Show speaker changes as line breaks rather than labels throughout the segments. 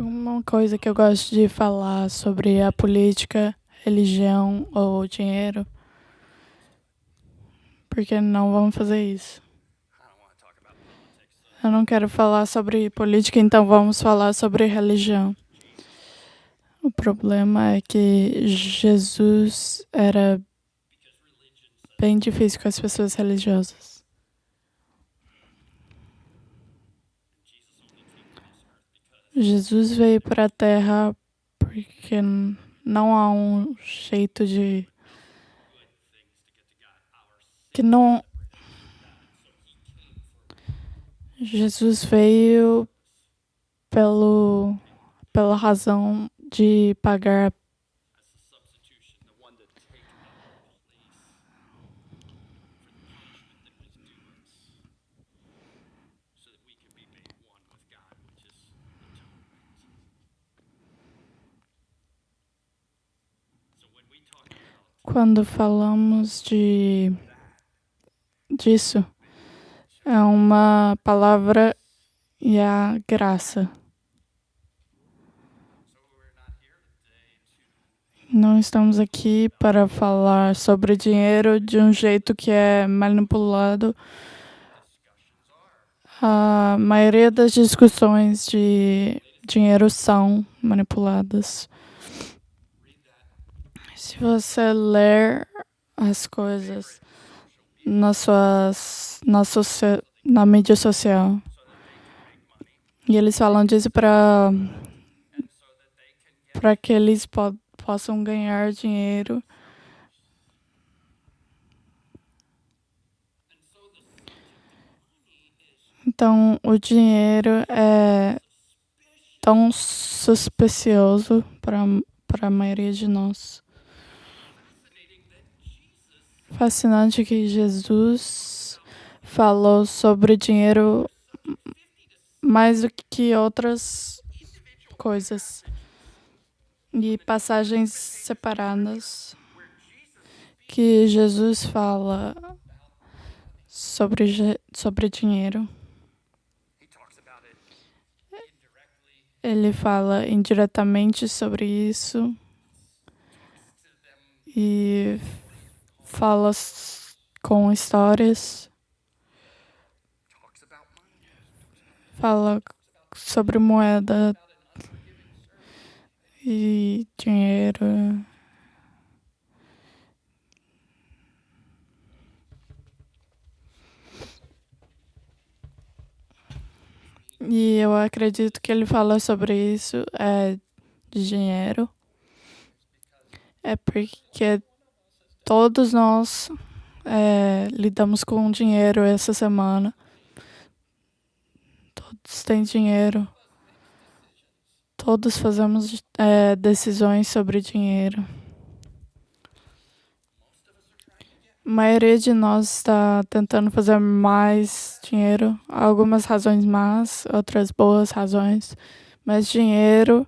Uma coisa que eu gosto de falar sobre a política, religião ou dinheiro, porque não vamos fazer isso. Eu não quero falar sobre política, então vamos falar sobre religião. O problema é que Jesus era bem difícil com as pessoas religiosas. Jesus veio para a Terra porque não há um jeito de... que não... Jesus veio pela razão de pagar. Quando falamos disso, é uma palavra e a graça. Não estamos aqui para falar sobre dinheiro de um jeito que é manipulado. A maioria das discussões de dinheiro são manipuladas. Se você ler as coisas na mídia social, e eles falam disso para que eles possam ganhar dinheiro. Então, o dinheiro é tão suspicioso para a maioria de nós. Fascinante que Jesus falou sobre dinheiro mais do que outras coisas. E passagens separadas que Jesus fala sobre dinheiro. Ele fala indiretamente sobre isso e fala com histórias, fala sobre moeda e dinheiro. E eu acredito que ele fala sobre isso, de dinheiro. É porque todos nós lidamos com dinheiro essa semana. Todos têm dinheiro. Todos fazemos decisões sobre dinheiro. A maioria de nós está tentando fazer mais dinheiro. Algumas razões más, outras boas razões. Mas dinheiro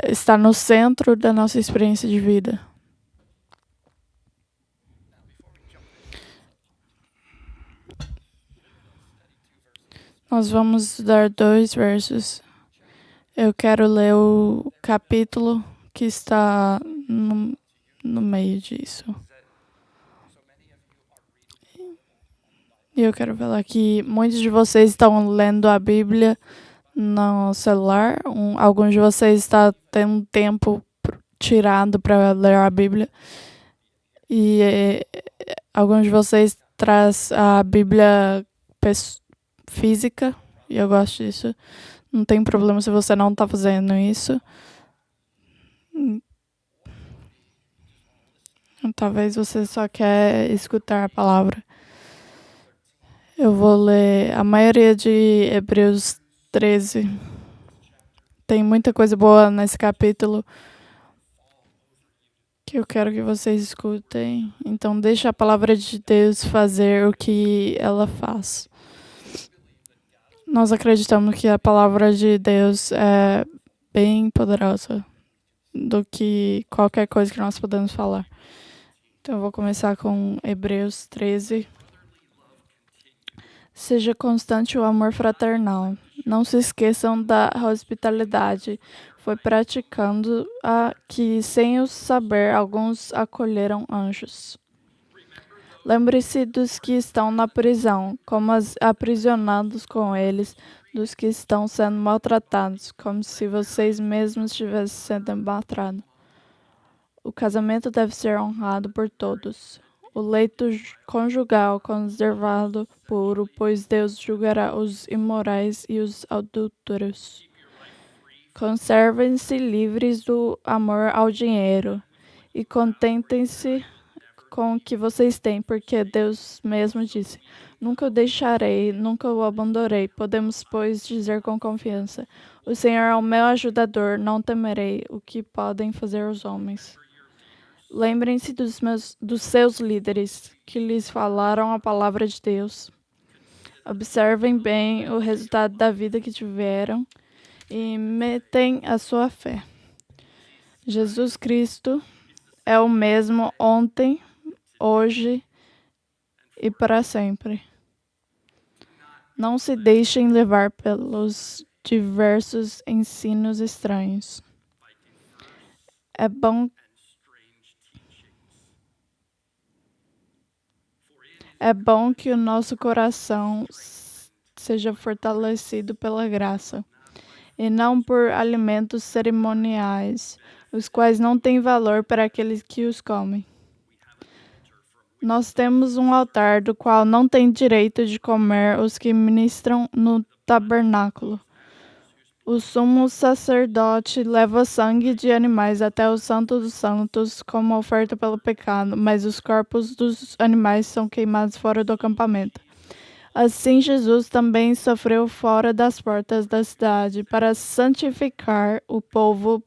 está no centro da nossa experiência de vida. Nós vamos estudar 2 versos. Eu quero ler o capítulo que está no meio disso. E eu quero falar que muitos de vocês estão lendo a Bíblia no celular. Alguns de vocês estão tendo tempo tirado para ler a Bíblia. E alguns de vocês traz a Bíblia física. E eu gosto disso. Não tem problema se você não está fazendo isso. Talvez você só quer escutar a palavra. Eu vou ler a maioria de Hebreus 13. Tem muita coisa boa nesse capítulo que eu quero que vocês escutem. Então, deixa a palavra de Deus fazer o que ela faz. Nós acreditamos que a palavra de Deus é bem poderosa do que qualquer coisa que nós podemos falar. Então, eu vou começar com Hebreus 13. Seja constante o amor fraternal. Não se esqueçam da hospitalidade. Foi praticando a que, sem o saber, alguns acolheram anjos. Lembre-se dos que estão na prisão, como aprisionados com eles, dos que estão sendo maltratados, como se vocês mesmos estivessem sendo maltratados. O casamento deve ser honrado por todos. O leito conjugal conservado puro, pois Deus julgará os imorais e os adúlteros. Conservem-se livres do amor ao dinheiro e contentem-se com o que vocês têm, porque Deus mesmo disse: Nunca o deixarei, nunca o abandonarei. Podemos, pois, dizer com confiança: O Senhor é o meu ajudador, não temerei o que podem fazer os homens. Lembrem-se dos seus líderes, que lhes falaram a palavra de Deus. Observem bem o resultado da vida que tiveram e metem a sua fé. Jesus Cristo é o mesmo ontem, hoje e para sempre. Não se deixem levar pelos diversos ensinos estranhos. É bom que o nosso coração seja fortalecido pela graça, e não por alimentos cerimoniais, os quais não têm valor para aqueles que os comem. Nós temos um altar do qual não têm direito de comer os que ministram no tabernáculo. O sumo sacerdote leva sangue de animais até o Santo dos Santos como oferta pelo pecado, mas os corpos dos animais são queimados fora do acampamento. Assim, Jesus também sofreu fora das portas da cidade para santificar o povo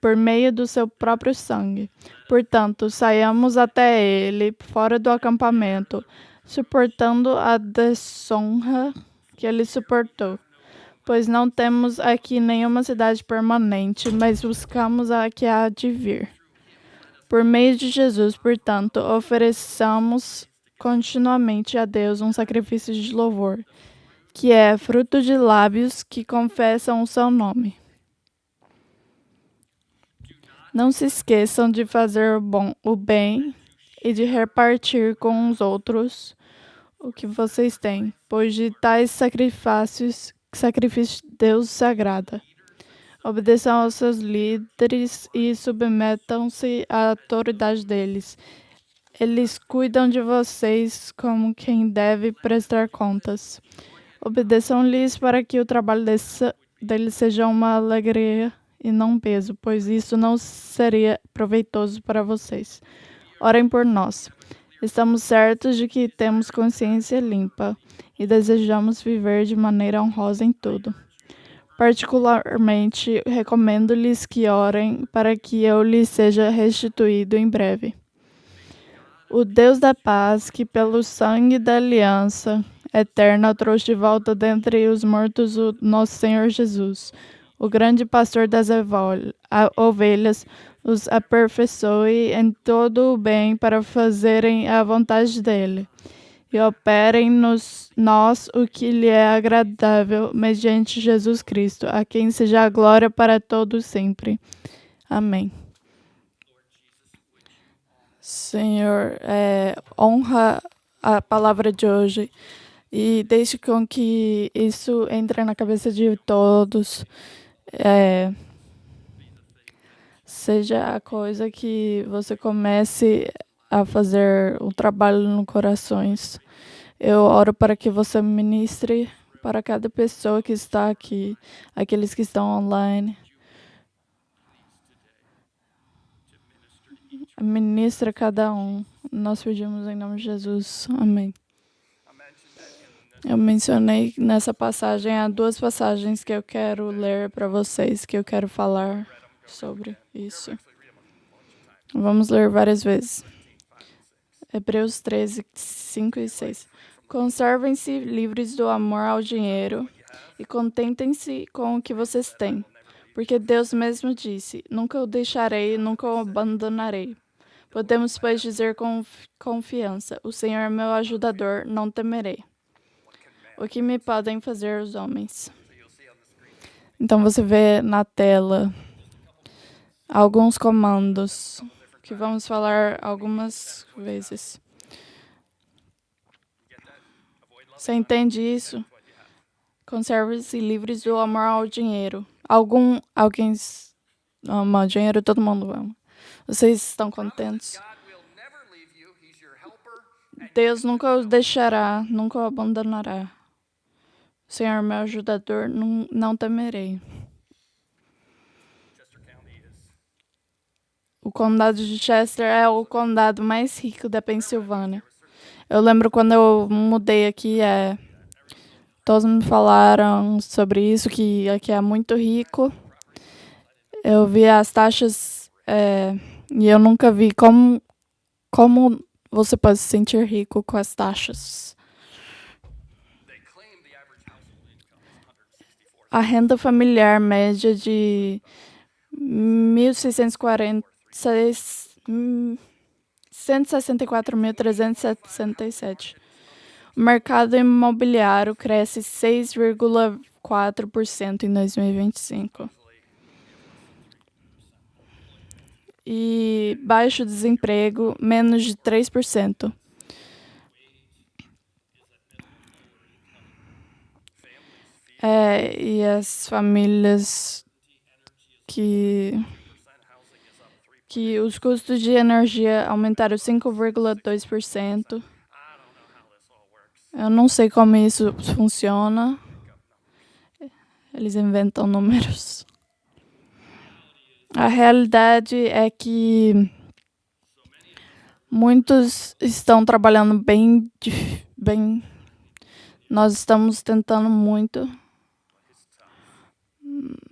por meio do seu próprio sangue. Portanto, saiamos até ele, fora do acampamento, suportando a desonra que ele suportou. Pois não temos aqui nenhuma cidade permanente, mas buscamos a que há de vir. Por meio de Jesus, portanto, ofereçamos continuamente a Deus um sacrifício de louvor, que é fruto de lábios que confessam o seu nome. Não se esqueçam de fazer o bem e de repartir com os outros o que vocês têm, pois de tais sacrifícios Deus se agrada. Obedeçam aos seus líderes e submetam-se à autoridade deles. Eles cuidam de vocês como quem deve prestar contas. Obedeçam-lhes para que o trabalho deles seja uma alegria e não um peso, pois isso não seria proveitoso para vocês. Orem por nós. Estamos certos de que temos consciência limpa e desejamos viver de maneira honrosa em tudo. Particularmente, recomendo-lhes que orem para que eu lhes seja restituído em breve. O Deus da paz, que pelo sangue da aliança eterna trouxe de volta dentre os mortos o nosso Senhor Jesus, o grande pastor das ovelhas, os aperfeiçoe em todo o bem para fazerem a vontade dele, e operem nós o que lhe é agradável, mediante Jesus Cristo, a quem seja a glória para todos sempre. Amém. Senhor, honra a palavra de hoje e deixe com que isso entre na cabeça de todos. Seja a coisa que você comece a fazer um trabalho no corações. Eu oro para que você ministre para cada pessoa que está aqui, aqueles que estão online. Ministra cada um. Nós pedimos em nome de Jesus. Amém. Eu mencionei nessa passagem, há duas passagens que eu quero ler para vocês, que eu quero falar sobre isso. Vamos ler várias vezes. Hebreus 13, 5 e 6. Conservem-se livres do amor ao dinheiro e contentem-se com o que vocês têm, porque Deus mesmo disse: Nunca o deixarei, nunca o abandonarei. Podemos, pois, dizer com confiança: O Senhor é meu ajudador, não temerei. O que me podem fazer os homens? Então você vê na tela alguns comandos que vamos falar algumas vezes. Você entende isso? Conserve-se livres do amor ao dinheiro. Alguém ama dinheiro, todo mundo ama. Vocês estão contentes? Deus nunca os deixará, nunca o abandonará. Senhor, meu ajudador, não temerei. O condado de Chester é o condado mais rico da Pensilvânia. Eu lembro quando eu mudei aqui, todos me falaram sobre isso, que aqui é muito rico. Eu vi as taxas e eu nunca vi como você pode se sentir rico com as taxas. A renda familiar média de 164.367. O mercado imobiliário cresce 6,4% em 2025. E baixo desemprego, menos de 3%. E as famílias que os custos de energia aumentaram 5,2%. Eu não sei como isso funciona. Eles inventam números. A realidade é que muitos estão trabalhando bem. Nós estamos tentando muito,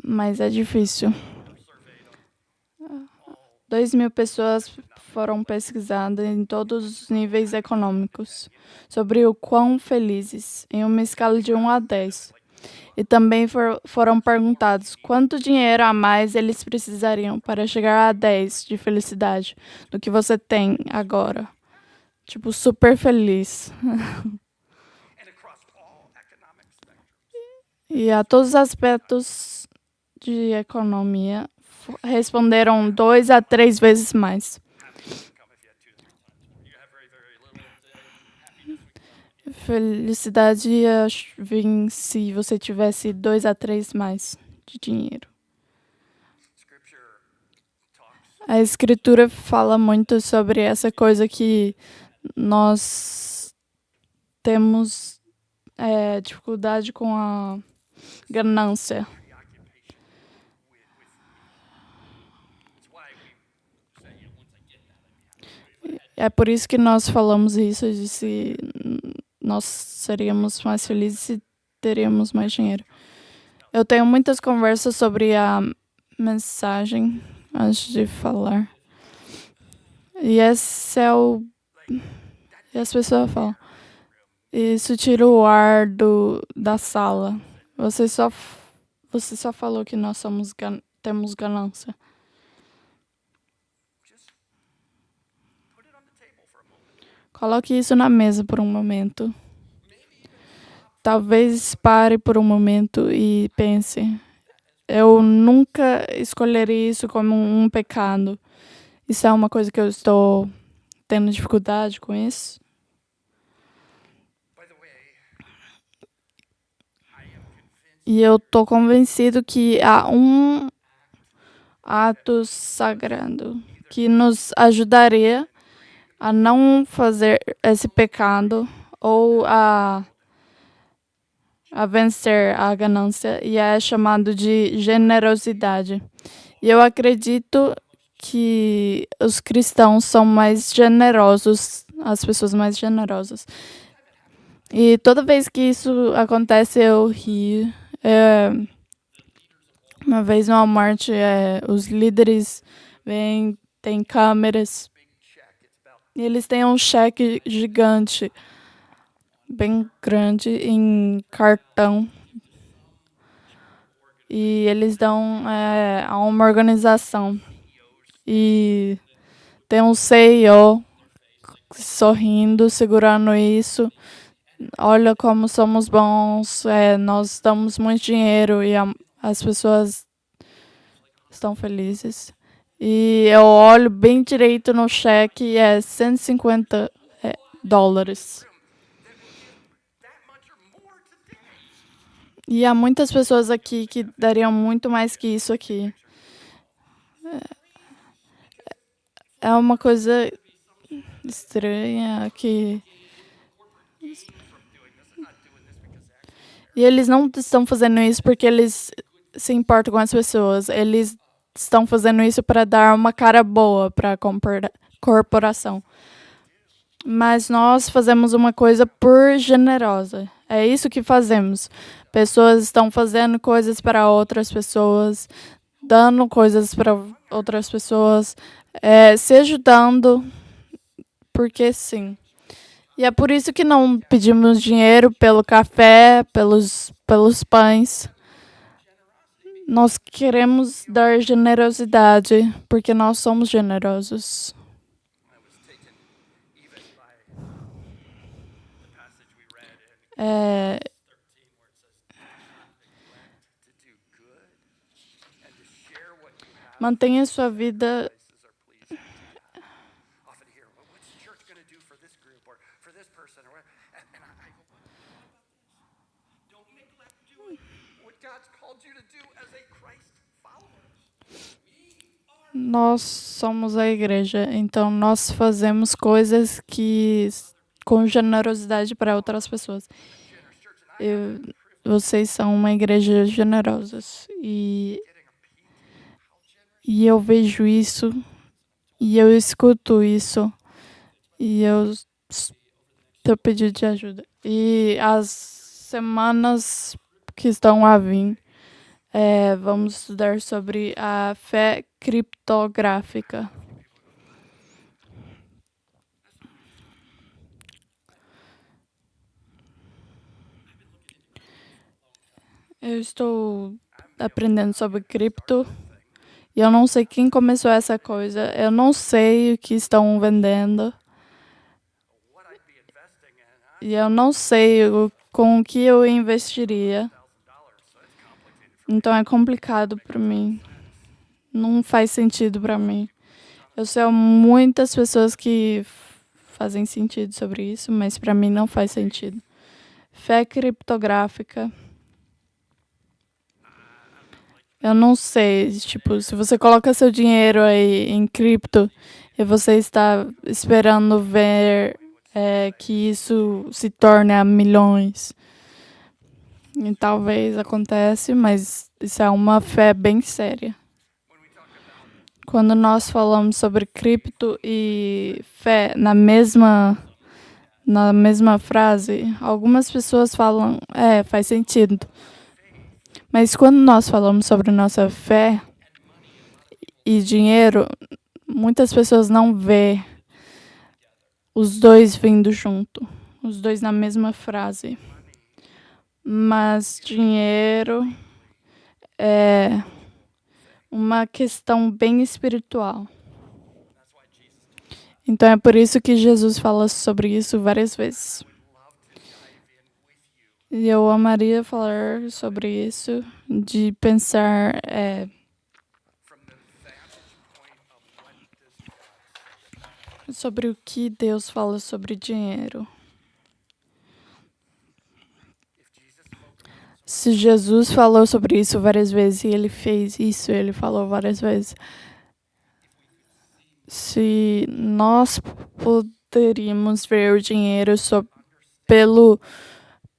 mas é difícil. 2.000 pessoas foram pesquisadas em todos os níveis econômicos sobre o quão felizes, em uma escala de 1 a 10. E também foram perguntados quanto dinheiro a mais eles precisariam para chegar a 10 de felicidade do que você tem agora. Tipo, super feliz. E a todos os aspectos de economia responderam 2 a 3 vezes mais. Felicidade ia vir se você tivesse 2 a 3 mais de dinheiro. A escritura fala muito sobre essa coisa que nós temos dificuldade com a ganância. É por isso que nós falamos isso, de se nós seríamos mais felizes se teríamos mais dinheiro. Eu tenho muitas conversas sobre a mensagem antes de falar. E esse é o... E as pessoas falam, isso tira o ar da sala. Você só falou que nós temos ganância. Coloque isso na mesa por um momento. Talvez pare por um momento e pense. Eu nunca escolheria isso como um pecado. Isso é uma coisa que eu estou tendo dificuldade com isso. E eu estou convencido que há um ato sagrado que nos ajudaria a não fazer esse pecado ou a vencer a ganância, e é chamado de generosidade. E eu acredito que os cristãos são mais generosos, as pessoas mais generosas. E toda vez que isso acontece, eu rio. Uma vez no Walmart, os líderes vêm, tem câmeras, e eles têm um cheque gigante, bem grande, em cartão. E eles dão a uma organização. E tem um CEO sorrindo, segurando isso. olha como somos bons, nós damos muito dinheiro e as pessoas estão felizes. E eu olho bem direito no cheque e é 150 dólares. E há muitas pessoas aqui que dariam muito mais que isso aqui. É uma coisa estranha que... E eles não estão fazendo isso porque eles se importam com as pessoas. Eles estão fazendo isso para dar uma cara boa para a corporação. Mas nós fazemos uma coisa por generosa. É isso que fazemos. Pessoas estão fazendo coisas para outras pessoas, dando coisas para outras pessoas, se ajudando, porque sim. E é por isso que não pedimos dinheiro pelo café, pelos pães. Nós queremos dar generosidade, porque nós somos generosos. Mantenha sua vida. Nós somos a igreja, então nós fazemos coisas com generosidade para outras pessoas. Vocês são uma igreja generosa e eu vejo isso e eu escuto isso e eu estou pedindo de ajuda. E as semanas que estão a vir, vamos estudar sobre a fé criptográfica. Eu estou aprendendo sobre cripto e eu não sei quem começou essa coisa. Eu não sei o que estão vendendo. E eu não sei com o que eu investiria. Então é complicado para mim. Não faz sentido para mim. Eu sei muitas pessoas que fazem sentido sobre isso, mas para mim não faz sentido. Fé criptográfica. Eu não sei, tipo, se você coloca seu dinheiro aí em cripto e você está esperando ver que isso se torne a milhões, e talvez acontece, mas isso é uma fé bem séria. Quando nós falamos sobre cripto e fé na mesma frase, algumas pessoas falam, faz sentido. Mas quando nós falamos sobre nossa fé e dinheiro, muitas pessoas não vê os dois vindo junto, os dois na mesma frase. Mas dinheiro é uma questão bem espiritual. Então é por isso que Jesus fala sobre isso várias vezes. E eu amaria falar sobre isso, de pensar sobre o que Deus fala sobre dinheiro. Se Jesus falou sobre isso várias vezes e ele fez isso, ele falou várias vezes. Se nós poderíamos ver o dinheiro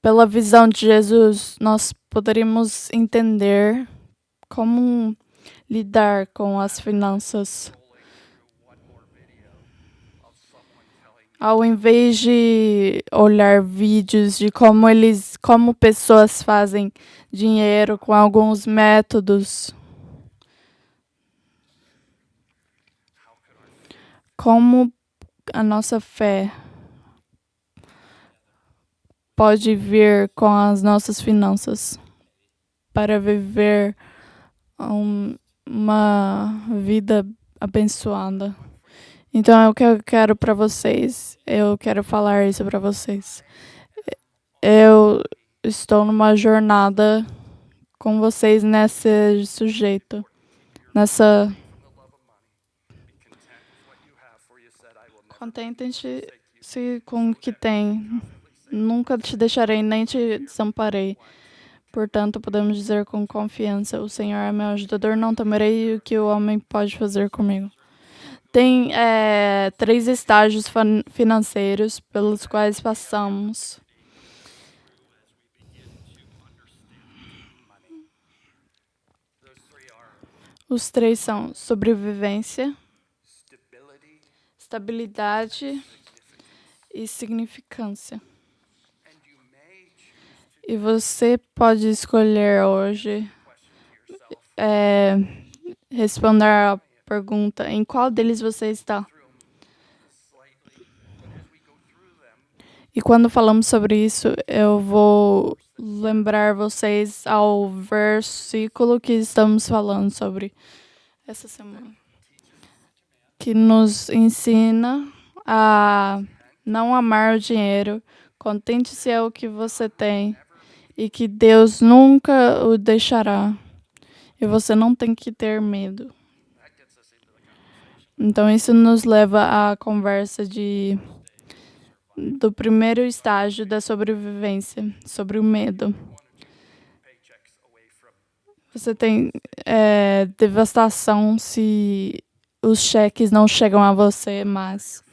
pela visão de Jesus, nós poderíamos entender como lidar com as finanças. Ao invés de olhar vídeos de como pessoas fazem dinheiro com alguns métodos, como a nossa fé pode vir com as nossas finanças para viver uma vida abençoada. Então é o que eu quero para vocês. Eu quero falar isso para vocês. eu estou numa jornada com vocês nesse sujeito, nessa. Contentem-se com o que tem. Nunca te deixarei nem te desamparei. Portanto, podemos dizer com confiança: o Senhor é meu ajudador, não temerei o que o homem pode fazer comigo. Tem 3 estágios financeiros pelos quais passamos. Os 3 são sobrevivência, estabilidade e significância. E você pode escolher hoje responder a pergunta: em qual deles você está? E quando falamos sobre isso, eu vou lembrar vocês ao versículo que estamos falando sobre essa semana, que nos ensina a não amar o dinheiro. Contente-se é o que você tem e que Deus nunca o deixará. E você não tem que ter medo. Então isso nos leva à conversa do primeiro estágio da sobrevivência, sobre o medo. Você tem devastação se os cheques não chegam a você, mas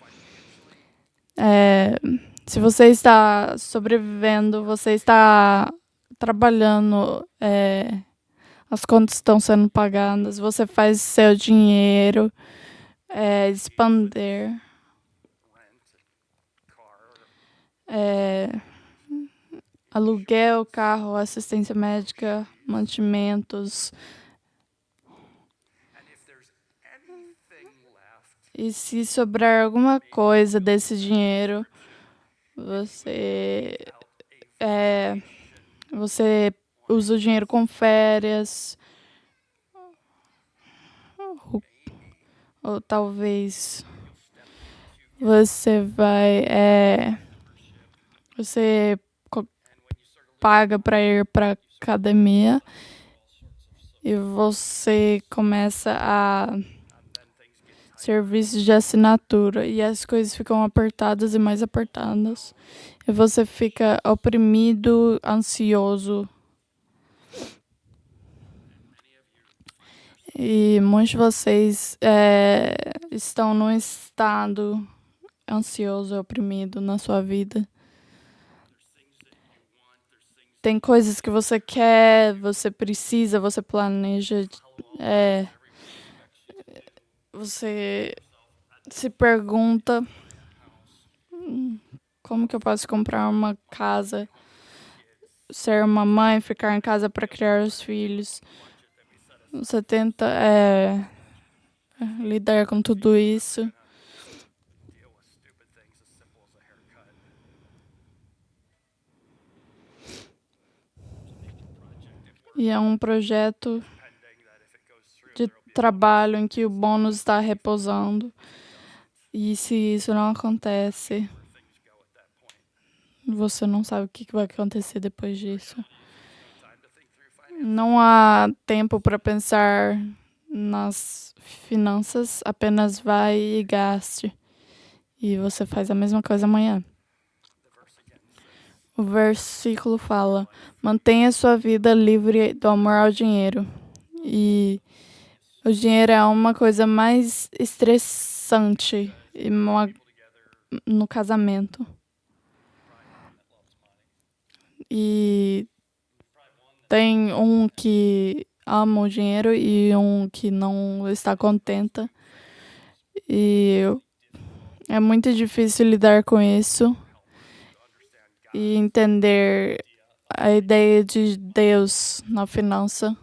se você está sobrevivendo, você está trabalhando, as contas estão sendo pagadas, você faz seu dinheiro expandir. Aluguel, carro, assistência médica, mantimentos. E se sobrar alguma coisa desse dinheiro, você usa o dinheiro com férias, ou talvez você paga para ir para academia e você começa a serviços de assinatura e as coisas ficam apertadas e mais apertadas e você fica oprimido, ansioso. E muitos de vocês estão num estado ansioso, oprimido na sua vida. Tem coisas que você quer, você precisa, você planeja. Você se pergunta como que eu posso comprar uma casa, ser uma mãe, ficar em casa para criar os filhos. Você tenta lidar com tudo isso. E é um projeto de trabalho em que o bônus está repousando. E se isso não acontece, você não sabe o que vai acontecer depois disso. Não há tempo para pensar nas finanças, apenas vai e gaste. E você faz a mesma coisa amanhã. O versículo fala: mantenha sua vida livre do amor ao dinheiro. E o dinheiro é uma coisa mais estressante no casamento. E tem um que ama o dinheiro e um que não está contente. E é muito difícil lidar com isso e entender a ideia de Deus na finança.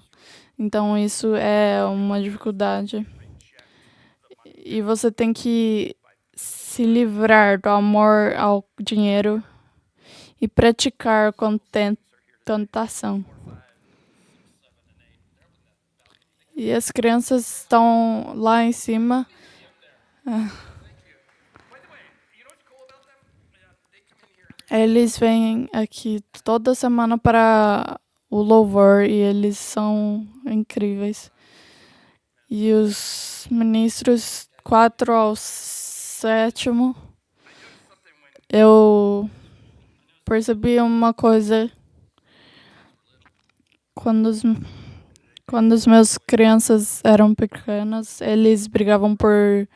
Então isso é uma dificuldade. E você tem que se livrar do amor ao dinheiro e praticar contentação. E as crianças estão lá em cima. Eles vêm aqui toda semana para o louvor e eles são incríveis. E os ministros 4 ao 7º, eu percebi uma coisa quando os meus crianças eram pequenas, eles brigavam por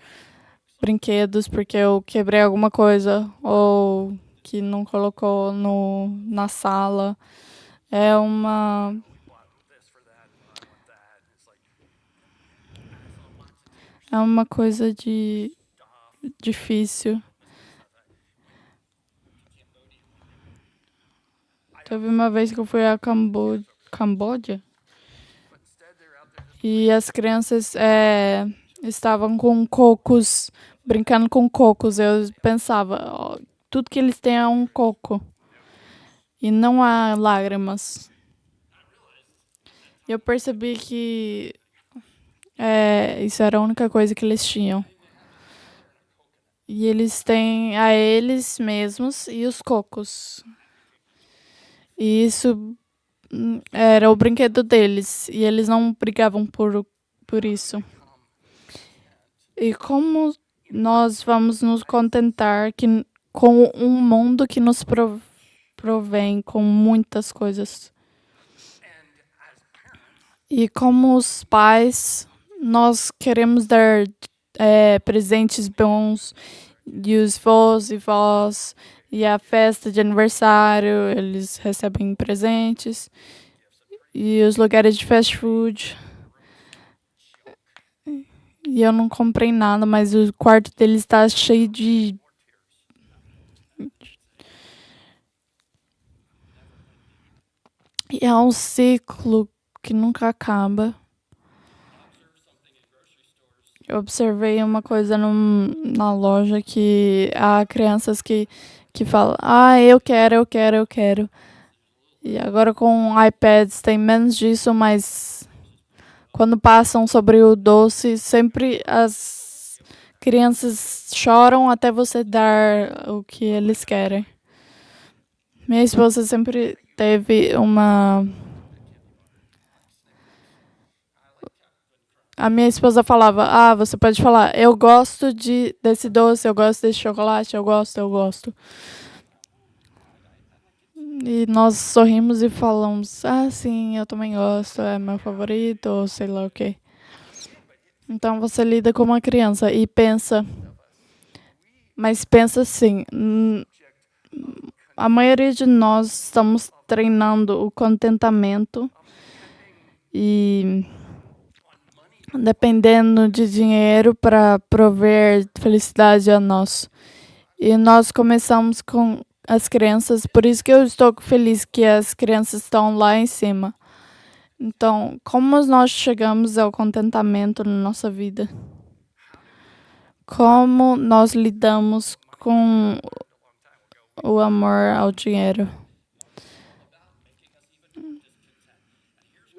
brinquedos porque eu quebrei alguma coisa ou que não colocou na sala. É uma coisa difícil. Teve uma vez que eu fui a Camboja e as crianças estavam com cocos, brincando com cocos. Eu pensava, ó, tudo que eles têm é um coco e não há lágrimas. Eu percebi que isso era a única coisa que eles tinham. E eles têm a eles mesmos e os cocos. E isso era o brinquedo deles. E eles não brigavam por isso. E como nós vamos nos contentar com um mundo que nos provém com muitas coisas? E como os pais, nós queremos dar presentes bons, e os vós e vós, e a festa de aniversário, eles recebem presentes, e os lugares de fast food. E eu não comprei nada, mas o quarto deles está cheio de. E é um ciclo que nunca acaba. Eu observei uma coisa na loja que há crianças que falam, eu quero, eu quero, eu quero. E agora com iPads tem menos disso, mas quando passam sobre o doce, sempre as crianças choram até você dar o que eles querem. Minha esposa sempre teve uma... A minha esposa falava, você pode falar, eu gosto desse doce, eu gosto desse chocolate, eu gosto. E nós sorrimos e falamos, sim, eu também gosto, é meu favorito, ou sei lá o quê. Então você lida com uma criança e pensa, mas pensa assim, a maioria de nós estamos treinando o contentamento e dependendo de dinheiro para prover felicidade a nós. E nós começamos com as crianças, por isso que eu estou feliz que as crianças estão lá em cima. Então, como nós chegamos ao contentamento na nossa vida? Como nós lidamos com o amor ao dinheiro?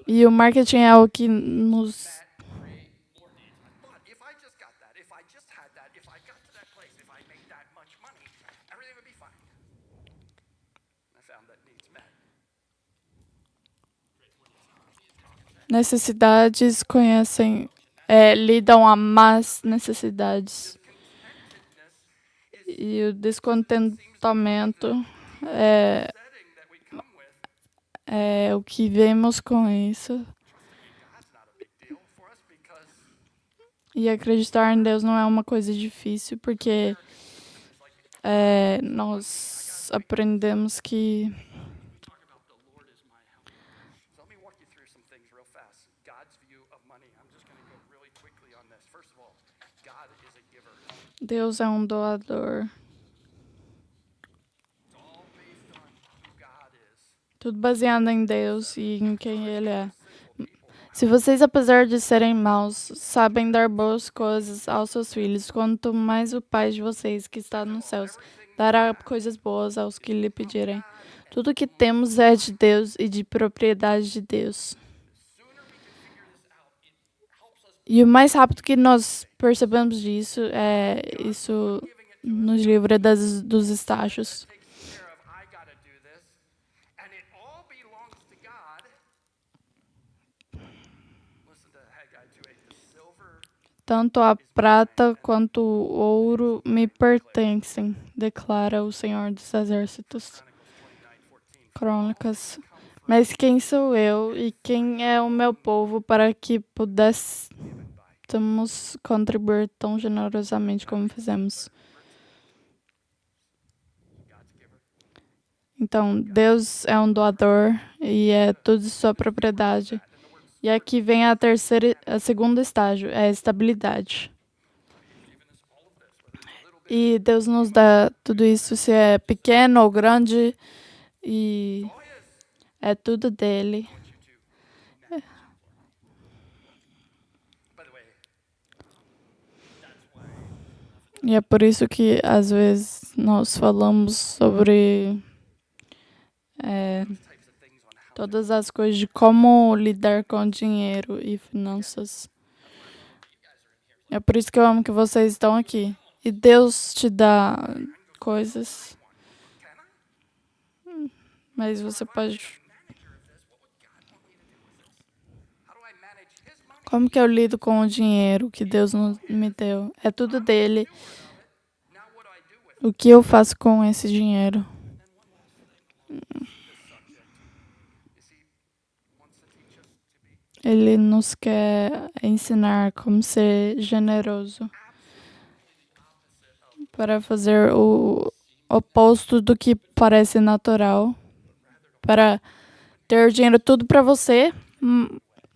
E o marketing é o que nos... Necessidades lidam a más necessidades. E o descontentamento é o que vemos com isso. E acreditar em Deus não é uma coisa difícil, porque nós aprendemos que Deus é um doador. Tudo baseado em Deus e em quem Ele é. Se vocês, apesar de serem maus, sabem dar boas coisas aos seus filhos, quanto mais o Pai de vocês, que está nos céus, dará coisas boas aos que lhe pedirem. Tudo que temos é de Deus e de propriedade de Deus. E o mais rápido que nós percebemos disso, isso nos livra dos estágios. Tanto a prata quanto o ouro me pertencem, declara o Senhor dos Exércitos. Crônicas. Mas quem sou eu e quem é o meu povo para que pudéssemos contribuir tão generosamente como fizemos? Então, Deus é um doador e é tudo sua propriedade. E aqui vem a segundo estágio, é a estabilidade. E Deus nos dá tudo isso, se é pequeno ou grande, e é tudo dele. E é por isso que às vezes nós falamos sobre todas as coisas de como lidar com dinheiro e finanças. É por isso que eu amo que vocês estão aqui. E Deus te dá coisas, mas você pode... Como que eu lido com o dinheiro que Deus me deu? É tudo dele. O que eu faço com esse dinheiro? Ele nos quer ensinar como ser generoso para fazer o oposto do que parece natural. Para ter dinheiro tudo para você,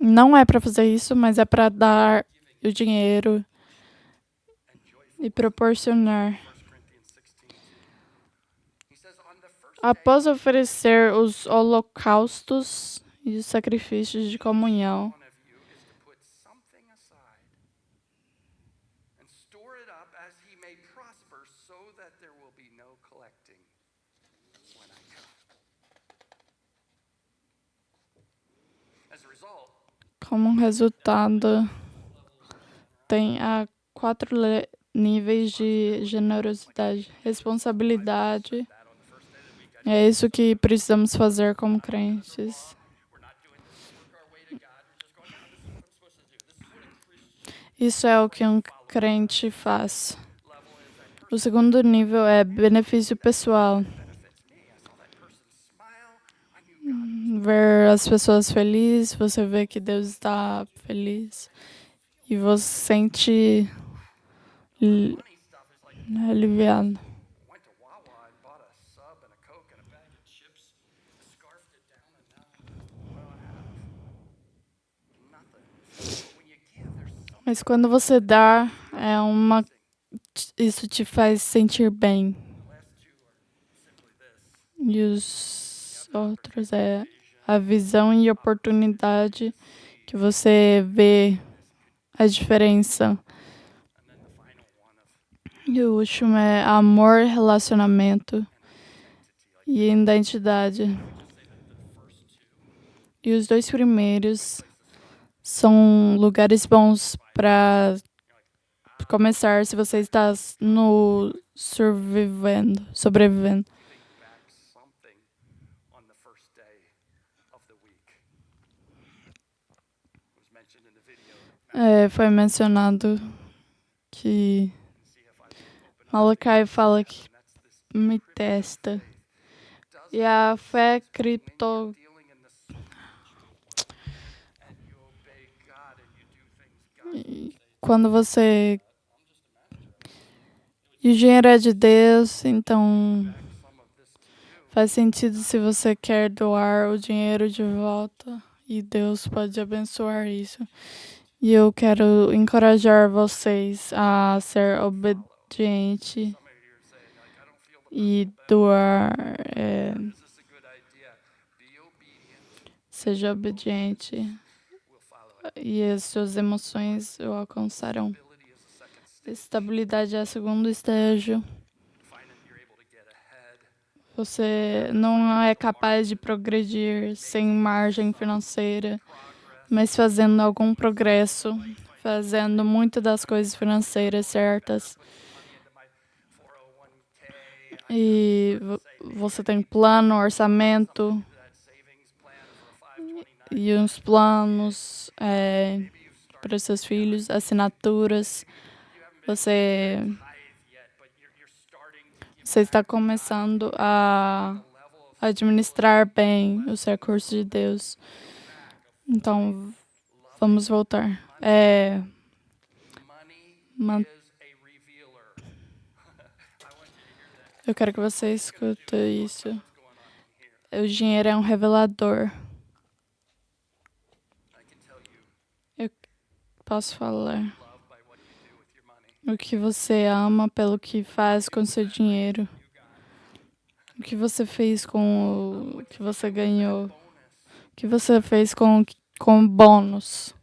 não é para fazer isso, mas é para dar o dinheiro e proporcionar. Após oferecer os holocaustos e os sacrifícios de comunhão, como resultado, tem 4 níveis de generosidade, responsabilidade. É isso que precisamos fazer como crentes. Isso é o que um crente faz. O segundo nível é benefício pessoal. Ver as pessoas felizes, você vê que Deus está feliz. E você se sente aliviado. Mas quando você dá, isso te faz sentir bem. E os outros é a visão e oportunidade que você vê a diferença. E o último é amor, relacionamento e identidade. E os 2 primeiros são lugares bons para começar se você está sobrevivendo. Foi mencionado que Malachi fala que me testa. E a fé cripto... Quando você... E o dinheiro é de Deus, então faz sentido se você quer doar o dinheiro de volta. E Deus pode abençoar isso. E eu quero encorajar vocês a ser obediente e doar. Seja obediente e as suas emoções o alcançarão. Estabilidade é o segundo estágio. Você não é capaz de progredir sem margem financeira, mas fazendo algum progresso, fazendo muitas das coisas financeiras certas. E você tem plano, orçamento e uns planos para seus filhos, assinaturas. Você está começando a administrar bem os recursos de Deus. Então, vamos voltar. Eu quero que você escute isso. O dinheiro é um revelador. Eu posso falar o que você ama pelo que faz com seu dinheiro. O que você fez com o que você ganhou. O que você fez com o bônus.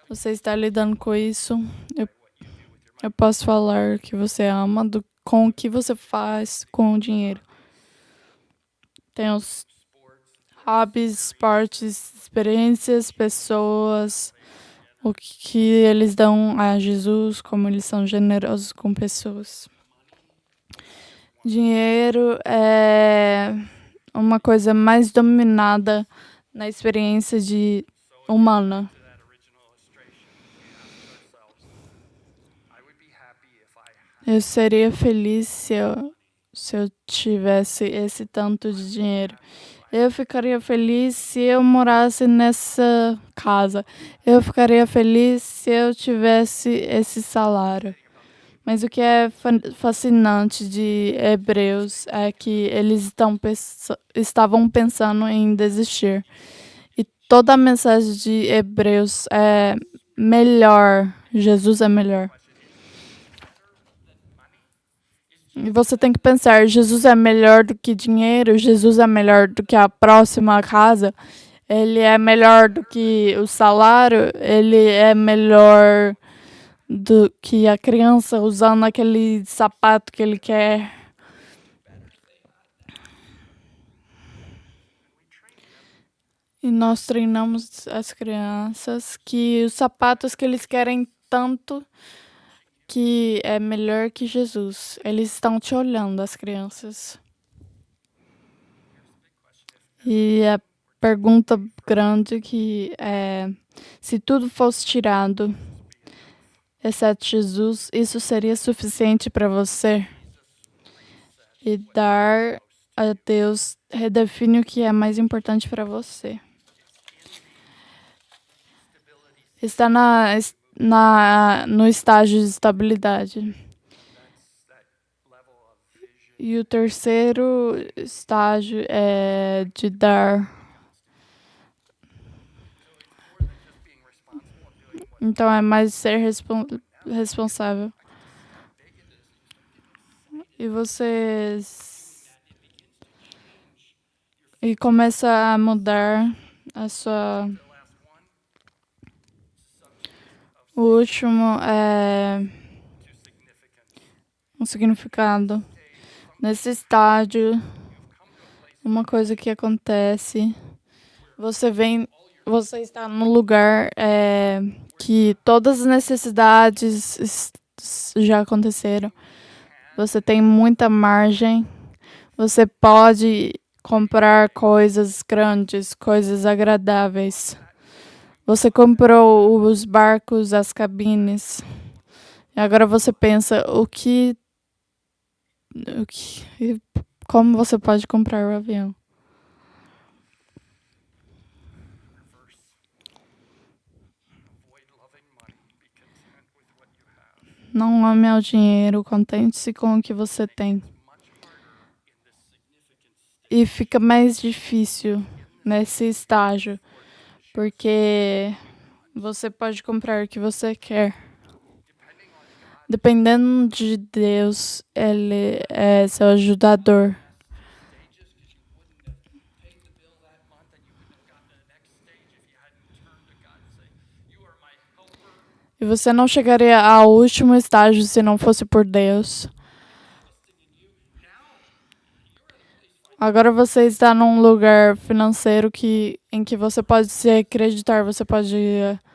Você está lidando com isso. Eu posso falar que você ama com o que você faz com o dinheiro. Tem os hobbies, esportes, experiências, pessoas, o que eles dão a Jesus, como eles são generosos com pessoas. Dinheiro é uma coisa mais dominada na experiência humana. Eu seria feliz se eu tivesse esse tanto de dinheiro. Eu ficaria feliz se eu morasse nessa casa. Eu ficaria feliz se eu tivesse esse salário. Mas o que é fascinante de Hebreus é que eles estavam pensando em desistir. E toda a mensagem de Hebreus é melhor. Jesus é melhor. E você tem que pensar, Jesus é melhor do que dinheiro, Jesus é melhor do que a próxima casa, ele é melhor do que o salário, ele é melhor do que a criança usando aquele sapato que ele quer. E nós treinamos as crianças que os sapatos que eles querem tanto que é melhor que Jesus. Eles estão te olhando, as crianças. E a pergunta grande que é, se tudo fosse tirado, exceto Jesus, isso seria suficiente para você? E dar a Deus redefine o que é mais importante para você. Está no estágio de estabilidade. E o terceiro estágio é de dar. Então é mais ser responsável. E você. E começa a mudar a sua. O último é um significado. Nesse estágio, uma coisa que acontece, você está num lugar que todas as necessidades já aconteceram. Você tem muita margem. Você pode comprar coisas grandes, coisas agradáveis. Você comprou os barcos, as cabines. E agora você pensa, como você pode comprar o avião? Não ame ao dinheiro, contente-se com o que você tem. E fica mais difícil nesse estágio, porque você pode comprar o que você quer. Dependendo de Deus, Ele é seu ajudador. E você não chegaria ao último estágio se não fosse por Deus. Agora você está num lugar financeiro em que você pode se acreditar, você pode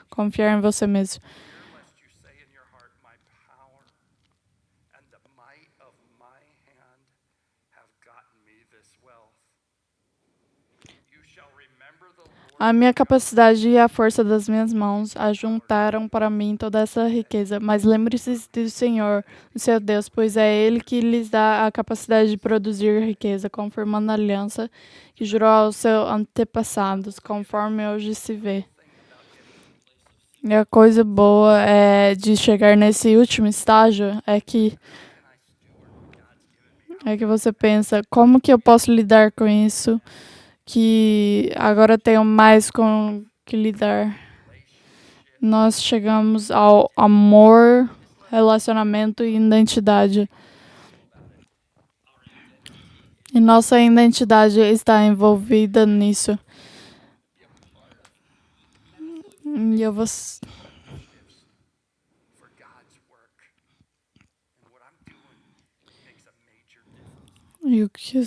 confiar em você mesmo. A minha capacidade e a força das minhas mãos ajuntaram para mim toda essa riqueza. Mas lembre-se do Senhor, o seu Deus, pois é Ele que lhes dá a capacidade de produzir riqueza, confirmando a aliança que jurou aos seus antepassados, conforme hoje se vê. E a coisa boa de chegar nesse último estágio é que você pensa, como que eu posso lidar com isso? Que agora tenho mais com que lidar. Nós chegamos ao amor, relacionamento e identidade. E nossa identidade está envolvida nisso. E eu vou. E o que.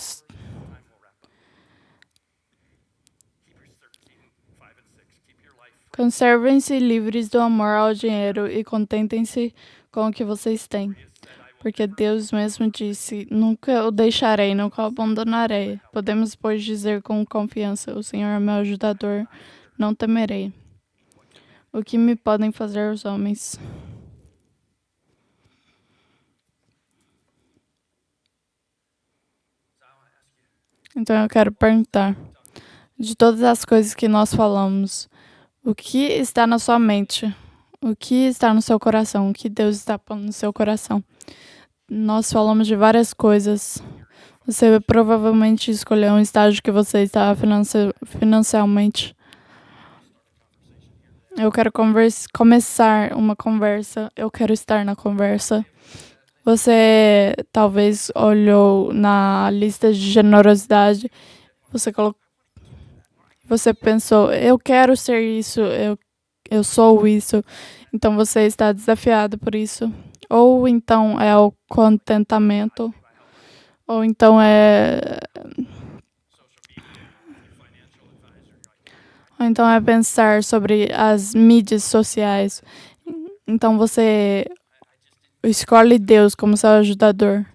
Conservem-se livres do amor ao dinheiro e contentem-se com o que vocês têm. Porque Deus mesmo disse, nunca o deixarei, nunca o abandonarei. Podemos, pois, dizer com confiança, o Senhor é meu ajudador, não temerei. O que me podem fazer os homens? Então eu quero perguntar, de todas as coisas que nós falamos, o que está na sua mente? O que está no seu coração? O que Deus está pondo no seu coração? Nós falamos de várias coisas. Você provavelmente escolheu um estágio que você está financialmente. Eu quero começar uma conversa. Eu quero estar na conversa. Você talvez olhou na lista de generosidade. Você pensou, eu quero ser isso, eu sou isso. Então você está desafiado por isso. Ou então é o contentamento. Ou então é pensar sobre as mídias sociais. Então você escolhe Deus como seu ajudador.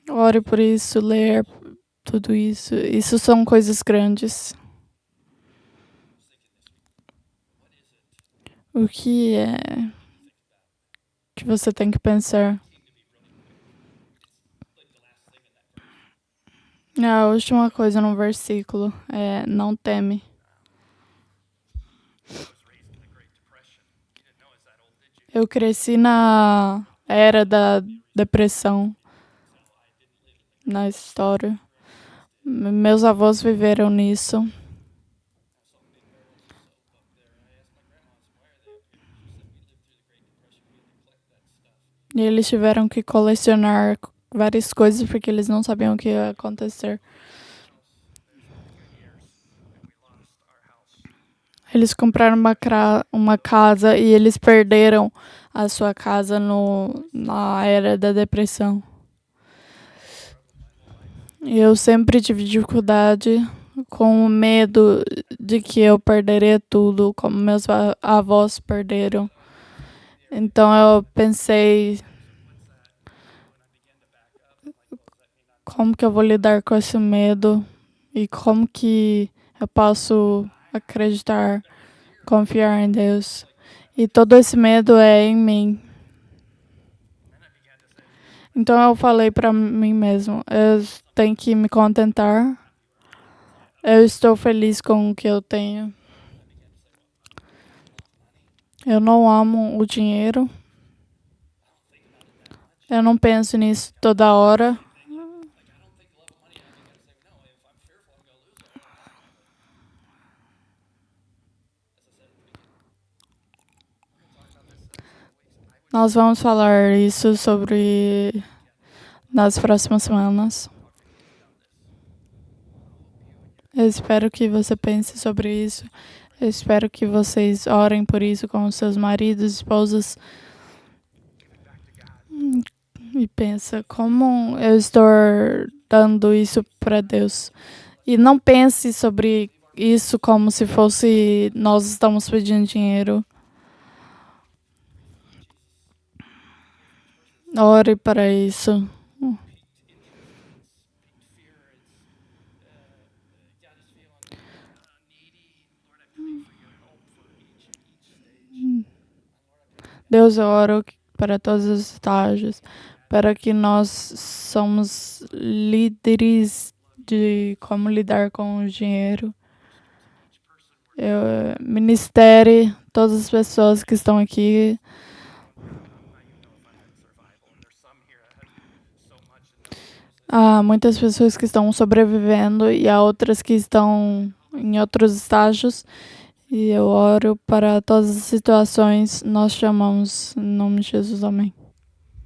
Ore por isso, ler tudo isso. Isso são coisas grandes. O que é que você tem que pensar? A última coisa no versículo é não teme. Eu cresci na era da depressão, na história. Meus avós viveram nisso. E eles tiveram que colecionar várias coisas porque eles não sabiam o que ia acontecer. Eles compraram uma casa e eles perderam a sua casa na era da depressão. E eu sempre tive dificuldade com o medo de que eu perderia tudo, como meus avós perderam. Então eu pensei, como que eu vou lidar com esse medo e como que eu posso acreditar, confiar em Deus. E todo esse medo é em mim. Então eu falei para mim mesmo, eu tenho que me contentar. Eu estou feliz com o que eu tenho. Eu não amo o dinheiro. Eu não penso nisso toda hora. Nós vamos falar isso sobre nas próximas semanas. Eu espero que você pense sobre isso. Eu espero que vocês orem por isso com os seus maridos, esposas. E pensa, como eu estou dando isso para Deus? E não pense sobre isso como se fosse nós estamos pedindo dinheiro. Ore para isso. Deus, eu oro para todos os estágios, para que nós somos líderes de como lidar com o dinheiro. Eu ministere todas as pessoas que estão aqui. Há muitas pessoas que estão sobrevivendo e há outras que estão em outros estágios. E eu oro para todas as situações. Nós chamamos em nome de Jesus. Amém.